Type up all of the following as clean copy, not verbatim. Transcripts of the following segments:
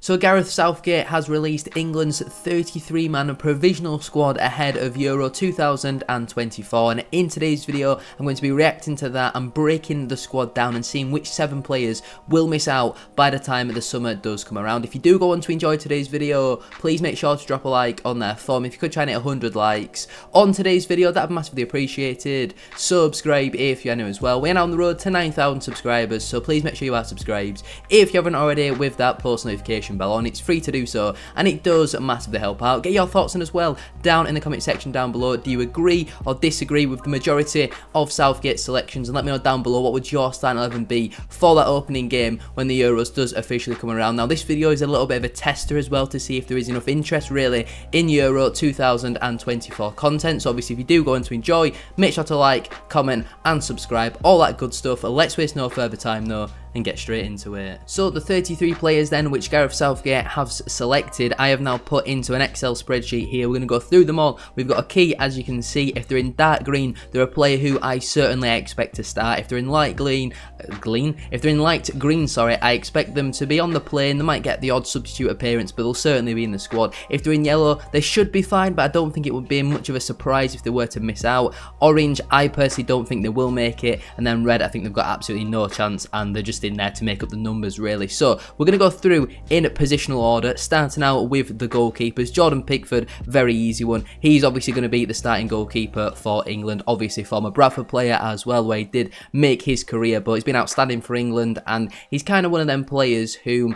So Gareth Southgate has released England's 33-man provisional squad ahead of Euro 2024, and in today's video I'm going to be reacting to that and breaking the squad down and seeing which 7 players will miss out by the time the summer does come around. If you do go on to enjoy today's video, please make sure to drop a like on there for me. If you could try and hit 100 likes on today's video, that would be massively appreciated. Subscribe if you're new as well. We're now on the road to 9,000 subscribers, so please make sure you are subscribed if you haven't already, with that post notification bell on. It's free to do so and it does massively help out. Get your thoughts on as well down in the comment section down below. Do you agree or disagree with the majority of Southgate's selections? And let me know down below what would your starting 11 be for that opening game when the Euros does officially come around. Now this video is a little bit of a tester as well to see if there is enough interest really in Euro 2024 content. So obviously if you do go on to enjoy, make sure to like, comment and subscribe, all that good stuff. Let's waste no further time though and get straight into it. So the 33 players then which Gareth Southgate has selected, I have now put into an Excel spreadsheet here. We're going to go through them all. We've got a key, as you can see. If they're in dark green, they're a player who I certainly expect to start. If they're in light if they're in light green, sorry, I expect them to be on the plane. They might get the odd substitute appearance, but they'll certainly be in the squad. If they're in yellow, they should be fine, but I don't think it would be much of a surprise if they were to miss out. Orange, I personally don't think they will make it, and then red, I think they've got absolutely no chance, and they're just in there to make up the numbers really. So we're going to go through in positional order, starting out with the goalkeepers. Jordan Pickford, very easy one. He's obviously going to be the starting goalkeeper for England, obviously former Bradford player as well, where he did make his career, but he's been outstanding for England, and he's kind of one of them players who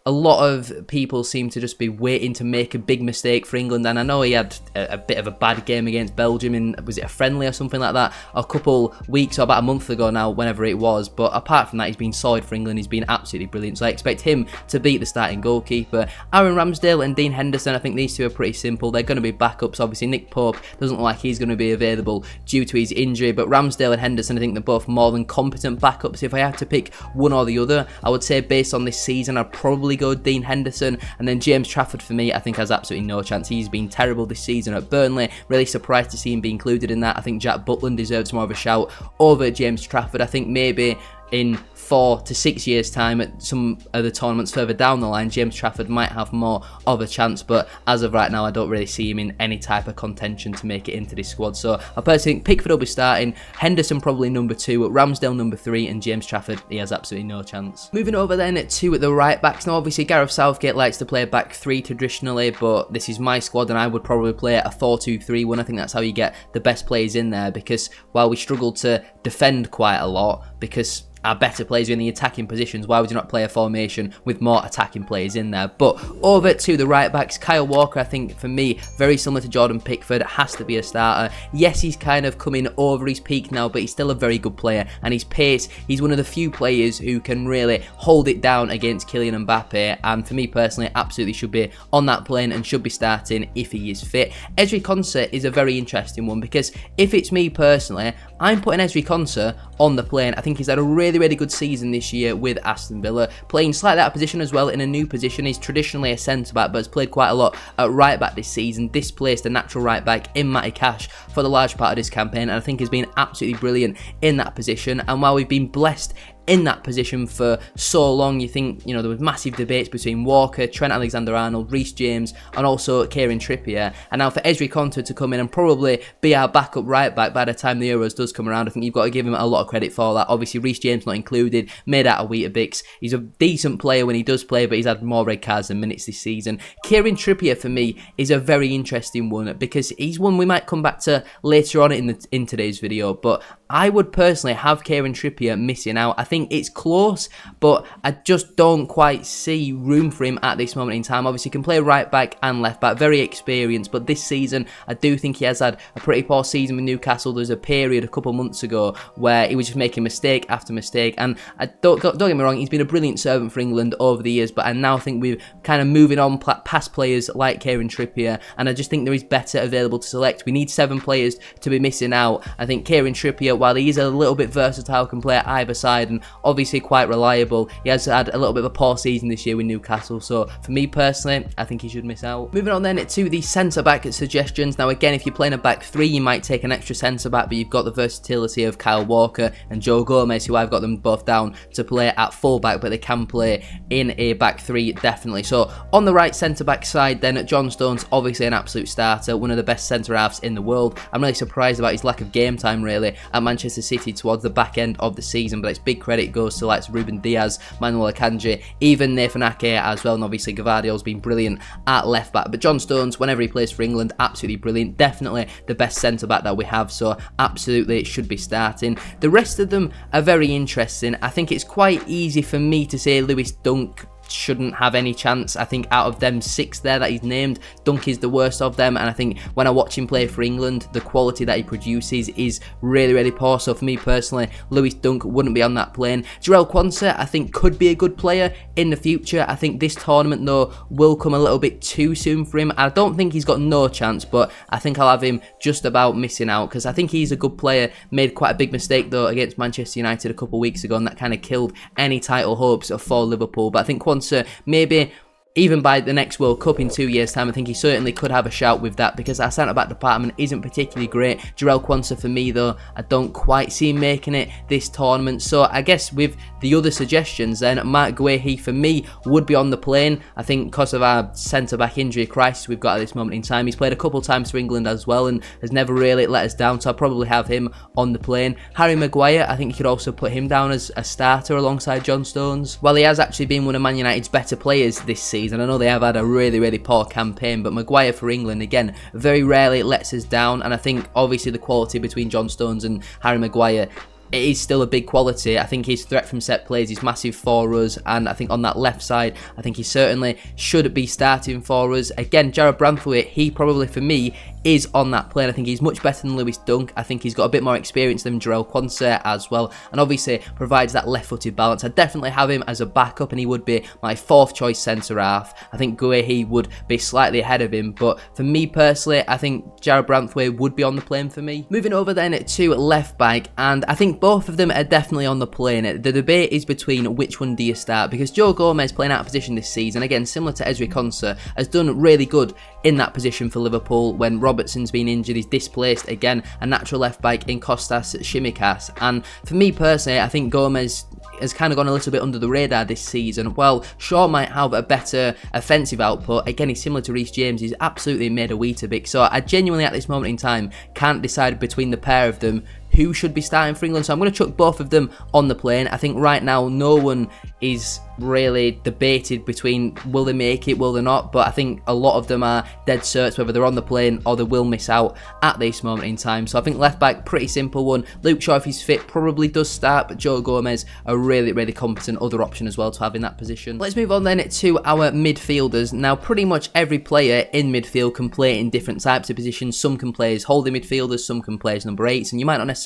a lot of people seem to just be waiting to make a big mistake for England. And I know he had a bit of a bad game against Belgium in, was it a friendly or something like that, a couple weeks or about a month ago now, whenever it was. But apart from that, he's been solid for England. He's been absolutely brilliant. So I expect him to beat the starting goalkeeper. Aaron Ramsdale and Dean Henderson, I think these two are pretty simple. They're going to be backups. Obviously, Nick Pope doesn't look like he's going to be available due to his injury. But Ramsdale and Henderson, I think they're both more than competent backups. If I had to pick one or the other, I would say based on this season, I'd probably go Dean Henderson. And then James Trafford for me, I think has absolutely no chance. He's been terrible this season at Burnley. Really surprised to see him be included in that. I think Jack Butland deserves more of a shout over James Trafford. I think maybe in 4 to 6 years time at some of the tournaments further down the line, James Trafford might have more of a chance, but as of right now I don't really see him in any type of contention to make it into this squad. So I personally think Pickford will be starting, Henderson probably number 2, Ramsdale number 3, and James Trafford, he has absolutely no chance. Moving over then to the right backs. Now obviously Gareth Southgate likes to play back 3 traditionally, but this is my squad and I would probably play a 4-2-3-1. I think that's how you get the best players in there, because while we struggle to defend quite a lot because our better players are in the attacking positions, why would you not play a formation with more attacking players in there? But over to the right backs, Kyle Walker, I think for me, very similar to Jordan Pickford, has to be a starter. Yes, he's kind of coming over his peak now, but he's still a very good player, and his pace, he's one of the few players who can really hold it down against Kylian Mbappe, and for me personally, absolutely should be on that plane and should be starting if he is fit. Ezri Konsa is a very interesting one, because if it's me personally, I'm putting Ezri Konsa on the plane. I think he's had a really good season this year with Aston Villa, playing slightly out of position as well in a new position. He's traditionally a centre-back, but has played quite a lot at right-back this season, displaced a natural right-back in Matty Cash for the large part of this campaign, and I think has been absolutely brilliant in that position. And while we've been blessed in that position for so long, you think, you know, there was massive debates between Walker, Trent Alexander-Arnold, Reece James and also Kieran Trippier, and now for Ezri Konsa to come in and probably be our backup right back by the time the Euros does come around, I think you've got to give him a lot of credit for that. Obviously Reece James not included, made out of Weetabix. He's a decent player when he does play, but he's had more red cards than minutes this season. Kieran Trippier for me is a very interesting one, because he's one we might come back to later on in today's video, but I would personally have Kieran Trippier missing out. I think it's close, but I just don't quite see room for him at this moment in time. Obviously, he can play right back and left back, very experienced, but this season, I do think he has had a pretty poor season with Newcastle. There's a period a couple months ago where he was just making mistake after mistake, and don't get me wrong, he's been a brilliant servant for England over the years, but I now think we're kind of moving on past players like Kieran Trippier, and I just think there is better available to select. We need 7 players to be missing out. I think Kieran Trippier, while he is a little bit versatile, can play at either side and obviously quite reliable. He has had a little bit of a poor season this year with Newcastle, so for me personally, I think he should miss out. Moving on then to the centre-back suggestions. Now again, if you're playing a back three, you might take an extra centre-back, but you've got the versatility of Kyle Walker and Joe Gomez, who I've got them both down to play at full-back, but they can play in a back three, definitely. So on the right centre-back side then, John Stones, obviously an absolute starter, one of the best centre-halves in the world. I'm really surprised about his lack of game time really at Manchester City towards the back end of the season, but it's big credit goes to like Ruben Diaz, Manuel Akanji, even Nathan Ake as well, and obviously Gavardio's been brilliant at left back. But John Stones, whenever he plays for England, absolutely brilliant, definitely the best centre back that we have, so absolutely it should be starting. The rest of them are very interesting. I think it's quite easy for me to say Lewis Dunk shouldn't have any chance. I think out of them 6 there that he's named, Dunk is the worst of them, and I think when I watch him play for England, the quality that he produces is really poor. So for me personally, Lewis Dunk wouldn't be on that plane. Jarell Quansah, I think, could be a good player in the future. I think this tournament though will come a little bit too soon for him. I don't think he's got no chance, but I think I'll have him just about missing out, because I think he's a good player. Made quite a big mistake though against Manchester United a couple of weeks ago, and that kind of killed any title hopes for Liverpool. But I think Quansah, maybe even by the next World Cup in 2 years' time, I think he certainly could have a shout with that, because our centre-back department isn't particularly great. Jarell Quansah for me though, I don't quite see him making it this tournament. So I guess with the other suggestions then, Mark Guehi for me would be on the plane. I think because of our centre-back injury crisis we've got at this moment in time. He's played a couple of times for England as well and has never really let us down, so I'll probably have him on the plane. Harry Maguire, I think you could also put him down as a starter alongside John Stones. While he has actually been one of Man United's better players this season, I know they have had a really poor campaign, but Maguire for England, again, very rarely lets us down, and I think obviously the quality between John Stones and Harry Maguire, it is still a big quality. I think his threat from set plays is massive for us, and I think on that left side, I think he certainly should be starting for us. Again, Jared Branthwaite, he probably for me is on that plane. I think he's much better than Lewis Dunk. I think he's got a bit more experience than Jarell Quansah as well, and obviously provides that left-footed balance. I'd definitely have him as a backup, and he would be my 4th choice centre-half. I think Guehi would be slightly ahead of him, but for me personally, I think Jared Branthwaite would be on the plane for me. Moving over then to left-back, and I think both of them are definitely on the plane. The debate is between which one do you start, because Joe Gomez, playing out of position this season, again, similar to Ezri Konsa, has done really good in that position for Liverpool. When Robertson's been injured, he's displaced again a natural left back in Kostas Tsimikas, and for me personally, I think Gomez has kind of gone a little bit under the radar this season. While Shaw might have a better offensive output, again, he's similar to Reece James, he's absolutely made a Weetabix. So I genuinely at this moment in time can't decide between the pair of them who should be starting for England, so I'm going to chuck both of them on the plane. I think right now no one is really debated between will they make it, will they not, but I think a lot of them are dead certs whether they're on the plane or they will miss out at this moment in time. So I think left back, pretty simple one. Luke Shaw, if he's fit, probably does start, but Joe Gomez, a really competent other option as well to have in that position. Let's move on then to our midfielders. Now pretty much every player in midfield can play in different types of positions. Some can play as holding midfielders, some can play as number 8s, and you might not necessarily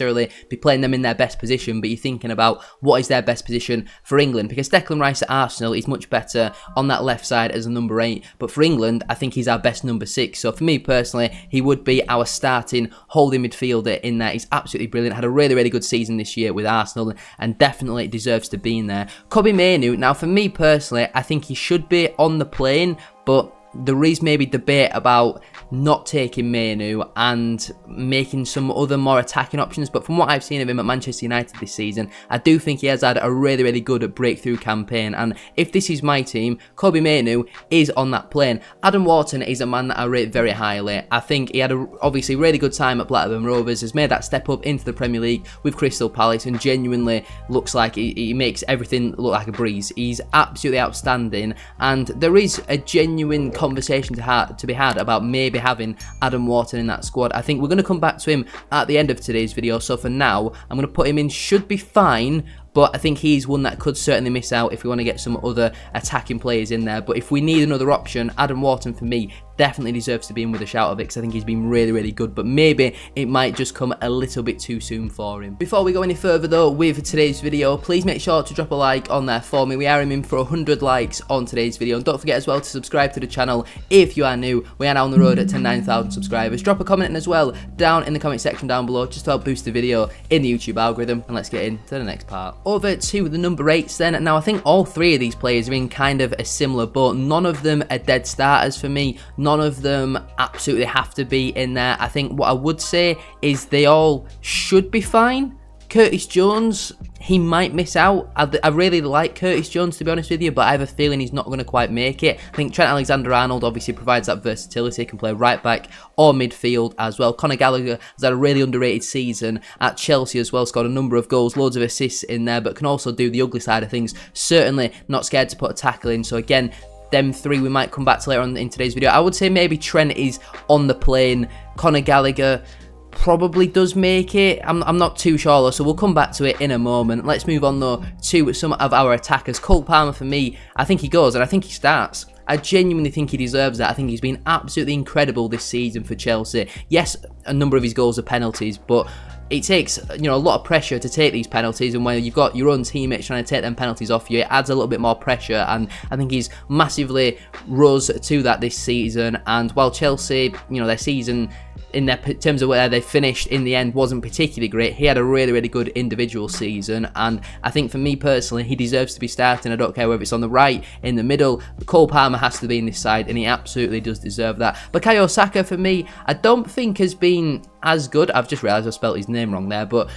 be playing them in their best position, but you're thinking about what is their best position for England, because Declan Rice at Arsenal is much better on that left side as a number 8, but for England I think he's our best number 6. So for me personally, he would be our starting holding midfielder in there. He's absolutely brilliant, had a really good season this year with Arsenal, and definitely deserves to be in there. Kobbie Mainoo, now for me personally, I think he should be on the plane, but there is maybe debate about not taking Mainoo and making some other more attacking options, but from what I've seen of him at Manchester United this season, I do think he has had a really good breakthrough campaign, and if this is my team, Kobbie Mainoo is on that plane. Adam Wharton is a man that I rate very highly. I think he had a obviously really good time at Blackburn Rovers, has made that step up into the Premier League with Crystal Palace, and genuinely looks like he makes everything look like a breeze. He's absolutely outstanding, and there is a genuine conversation to be had about maybe having Adam Wharton in that squad. I think we're going to come back to him at the end of today's video, so for now I'm going to put him in, should be fine, but I think he's one that could certainly miss out if we want to get some other attacking players in there. But if we need another option, Adam Wharton for me definitely deserves to be in with a shout of it, because I think he's been really, really good, but maybe it might just come a little bit too soon for him. Before we go any further though with today's video, please make sure to drop a like on there for me. We are aiming for 100 likes on today's video, and don't forget as well to subscribe to the channel if you are new. We are now on the road to 9,000 subscribers. Drop a comment in as well down in the comment section down below, just to help boost the video in the YouTube algorithm, and let's get into the next part. Over to the number 8s then. Now I think all three of these players are in kind of a similar boat. None of them are dead starters for me. None of them absolutely have to be in there. I think what I would say is they all should be fine. Curtis Jones, he might miss out. I really like Curtis Jones, to be honest with you, but I have a feeling he's not going to quite make it. I think Trent Alexander-Arnold obviously provides that versatility, can play right back or midfield as well. Conor Gallagher has had a really underrated season at Chelsea as well, scored a number of goals, loads of assists in there, but can also do the ugly side of things. Certainly not scared to put a tackle in, so again, them three we might come back to later on in today's video. I would say maybe Trent is on the plane. Conor Gallagher probably does make it. I'm not too sure though, so we'll come back to it in a moment. Let's move on though to some of our attackers. Cole Palmer, for me, I think he goes, and I think he starts. I genuinely think he deserves that. I think he's been absolutely incredible this season for Chelsea. Yes, a number of his goals are penalties, but it takes, you know, a lot of pressure to take these penalties, and when you've got your own teammates trying to take them penalties off you, it adds a little bit more pressure, and I think he's massively rose to that this season. And while Chelsea, you know, their season in their terms of where they finished in the end wasn't particularly great, he had a really, really good individual season, and I think for me personally, he deserves to be starting. I don't care whether it's on the right, in the middle. Cole Palmer has to be in this side, and he absolutely does deserve that. Bukayo Saka, for me, I don't think has been as good. I've just realised I spelt his name wrong there, but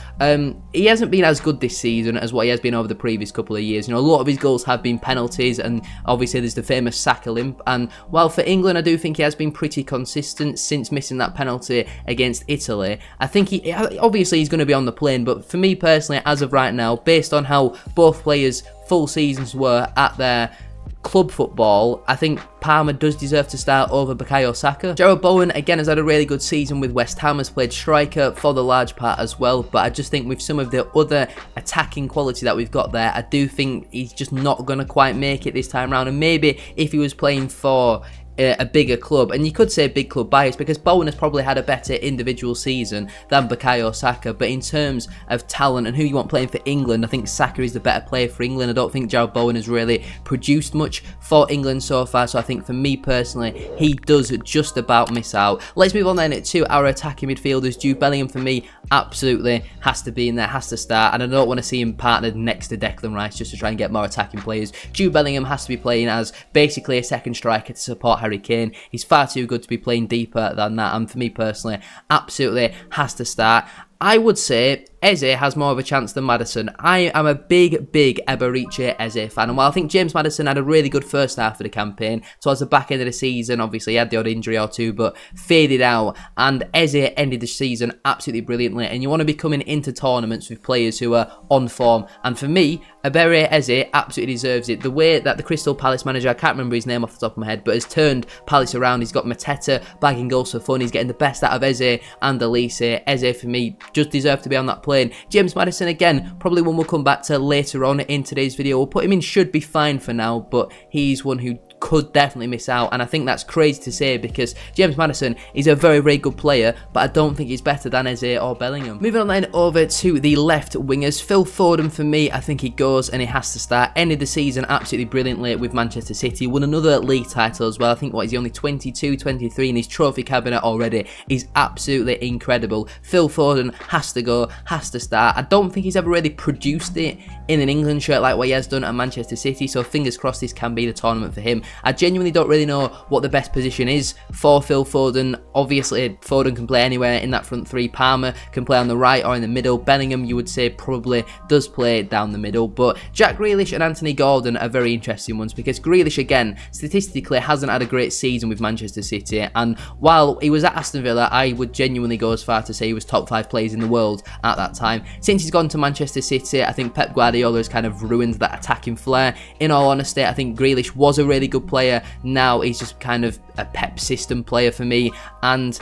he hasn't been as good this season as what he has been over the previous couple of years. You know, a lot of his goals have been penalties, and obviously there's the famous Saka limp, and while for England I do think he has been pretty consistent since missing that penalty against Italy, I think he obviously he's going to be on the plane, but for me personally, as of right now, based on how both players' full seasons were at their club football, I think Palmer does deserve to start over Bukayo Saka. Jarrod Bowen, again, has had a really good season with West Ham, has played striker for the large part as well, but I just think with some of the other attacking quality that we've got there, I do think he's just not going to quite make it this time around. And maybe if he was playing for a bigger club, and you could say big club bias, because Bowen has probably had a better individual season than Bukayo Saka, but in terms of talent and who you want playing for England, I think Saka is the better player for England. I don't think Jarrod Bowen has really produced much for England so far, so I think for me personally, he does just about miss out. Let's move on then to our attacking midfielders. Jude Bellingham, for me, absolutely has to be in there, has to start, and I don't want to see him partnered next to Declan Rice just to try and get more attacking players. Jude Bellingham has to be playing as basically a second striker to support Harry Kane. He's far too good to be playing deeper than that, and for me personally, absolutely has to start. I would say Eze has more of a chance than Maddison. I am a big Eberechi Eze fan, and while I think James Maddison had a really good first half of the campaign, towards the back end of the season, obviously he had the odd injury or two, but faded out, and Eze ended the season absolutely brilliantly. And you want to be coming into tournaments with players who are on form, and for me, Eberechi Eze absolutely deserves it. The way that the Crystal Palace manager, I can't remember his name off the top of my head, but has turned Palace around. He's got Mateta bagging goals for fun. He's getting the best out of Eze and Elise. Eze, for me, just deserve to be on that plane. James Maddison, again, probably one we'll come back to later on in today's video. We'll put him in should be fine for now, but he's one who could definitely miss out, and I think that's crazy to say because James Maddison is a very good player, but I don't think he's better than Eze or Bellingham. Moving on then over to the left wingers. Phil Foden, for me, I think he goes and he has to start. Ended the season absolutely brilliantly with Manchester City, won another league title as well. I think, what, is he only 22, 23 in his trophy cabinet already? He's absolutely incredible. Phil Foden has to go, has to start. I don't think he's ever really produced it in an England shirt like what he has done at Manchester City, so fingers crossed this can be the tournament for him. I genuinely don't really know what the best position is for Phil Foden. Obviously, Foden can play anywhere in that front three. Palmer can play on the right or in the middle. Bellingham, you would say, probably does play down the middle. But Jack Grealish and Anthony Gordon are very interesting ones because Grealish, again, statistically hasn't had a great season with Manchester City. And while he was at Aston Villa, I would genuinely go as far to say he was top 5 players in the world at that time. Since he's gone to Manchester City, I think Pep Guardiola has kind of ruined that attacking flair. In all honesty, I think Grealish was a really good player. Now he's just kind of a Pep system player for me, and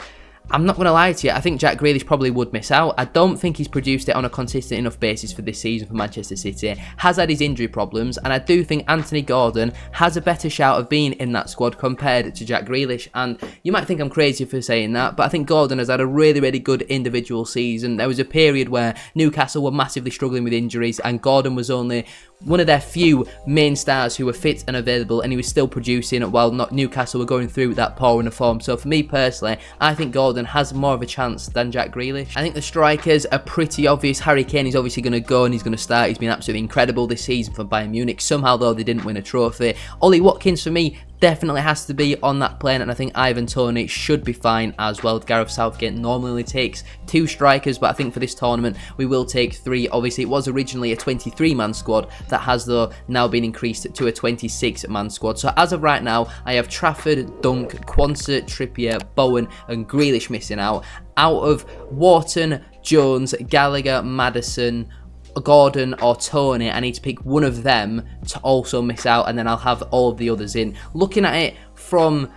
I'm not going to lie to you, I think Jack Grealish probably would miss out. I don't think he's produced it on a consistent enough basis for this season for Manchester City. Has had his injury problems, and I do think Anthony Gordon has a better shout of being in that squad compared to Jack Grealish. And you might think I'm crazy for saying that, but I think Gordon has had a really, really good individual season. There was a period where Newcastle were massively struggling with injuries, and Gordon was only one of their few main stars who were fit and available, and he was still producing while Newcastle were going through that poor run of form. So for me personally, I think Gordon has more of a chance than Jack Grealish. I think the strikers are pretty obvious. Harry Kane is obviously going to go and he's going to start. He's been absolutely incredible this season for Bayern Munich. Somehow though they didn't win a trophy. Ollie Watkins for me definitely has to be on that plane, and I think Ivan Toney should be fine as well. Gareth Southgate normally only takes 2 strikers, but I think for this tournament we will take 3. Obviously it was originally a 23-man squad that has though now been increased to a 26-man squad. So as of right now I have Trafford, Dunk, Quansah, Trippier, Boughan and Grealish missing out. Out of Wharton, Jones, Gallagher, Maddison, Gordon or Toney, I need to pick one of them to also miss out, and then I'll have all of the others in. Looking at it from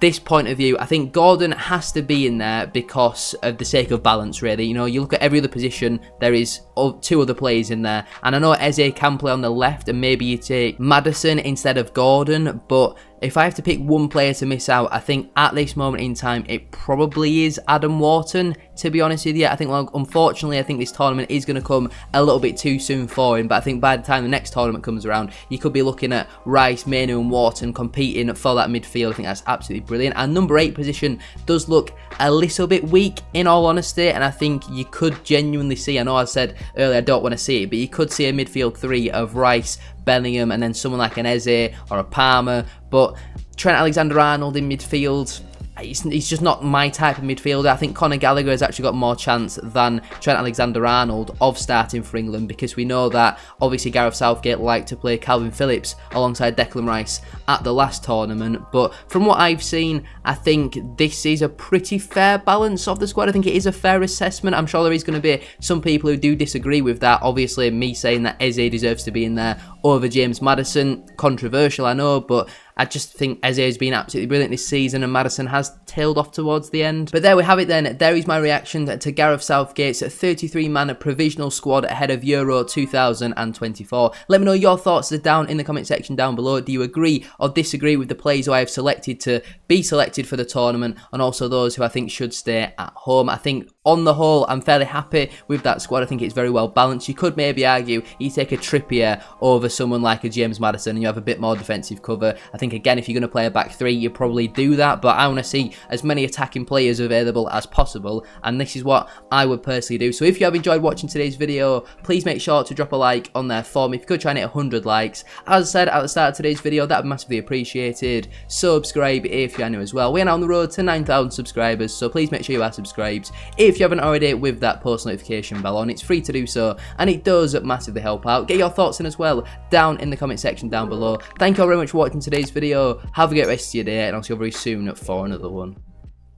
this point of view, I think Gordon has to be in there because of the sake of balance, really. You know, you look at every other position, there is 2 other players in there, and I know Eze can play on the left, and maybe you take Maddison instead of Gordon, but if I have to pick one player to miss out, I think at this moment in time, it probably is Adam Wharton, to be honest with you. I think, well, unfortunately, I think this tournament is going to come a little bit too soon for him, but I think by the time the next tournament comes around, you could be looking at Rice, Mainu and Wharton competing for that midfield. I think that's absolutely brilliant. And number 8 position does look a little bit weak, in all honesty, and I think you could genuinely see, I know I said earlier I don't want to see it, but you could see a midfield 3 of Rice, Bellingham and then someone like an Eze or a Palmer, but Trent Alexander-Arnold in midfield, he's just not my type of midfielder. I think Conor Gallagher has actually got more chance than Trent Alexander-Arnold of starting for England, because we know that obviously Gareth Southgate liked to play Calvin Phillips alongside Declan Rice at the last tournament. But from what I've seen, I think this is a pretty fair balance of the squad. I think it is a fair assessment. I'm sure there is going to be some people who do disagree with that. Obviously, me saying that Eze deserves to be in there over James Maddison, controversial, I know, but I just think Eze has been absolutely brilliant this season, and Maddison has tailed off towards the end. But there we have it then. There is my reaction to Gareth Southgate's 33-man provisional squad ahead of Euro 2024. Let me know your thoughts down in the comment section down below. Do you agree or disagree with the players who I have selected to be selected for the tournament, and also those who I think should stay at home? I think on the whole, I'm fairly happy with that squad. I think it's very well balanced. You could maybe argue you take a Trippier over someone like a James Maddison and you have a bit more defensive cover. I think, again, if you're going to play a back 3, you probably do that, but I want to see as many attacking players available as possible, and this is what I would personally do. So if you have enjoyed watching today's video, please make sure to drop a like on there for me. If you could try and hit 100 likes. As I said at the start of today's video, that would be massively appreciated. Subscribe if you are new as well. We're now on the road to 9,000 subscribers, so please make sure you are subscribed. If you haven't already, with that post notification bell on, it's free to do so, and it does massively help out. Get your thoughts in as well down in the comment section down below. Thank you all very much for watching today's video. Have a great rest of your day, and I'll see you very soon for another one.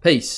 Peace.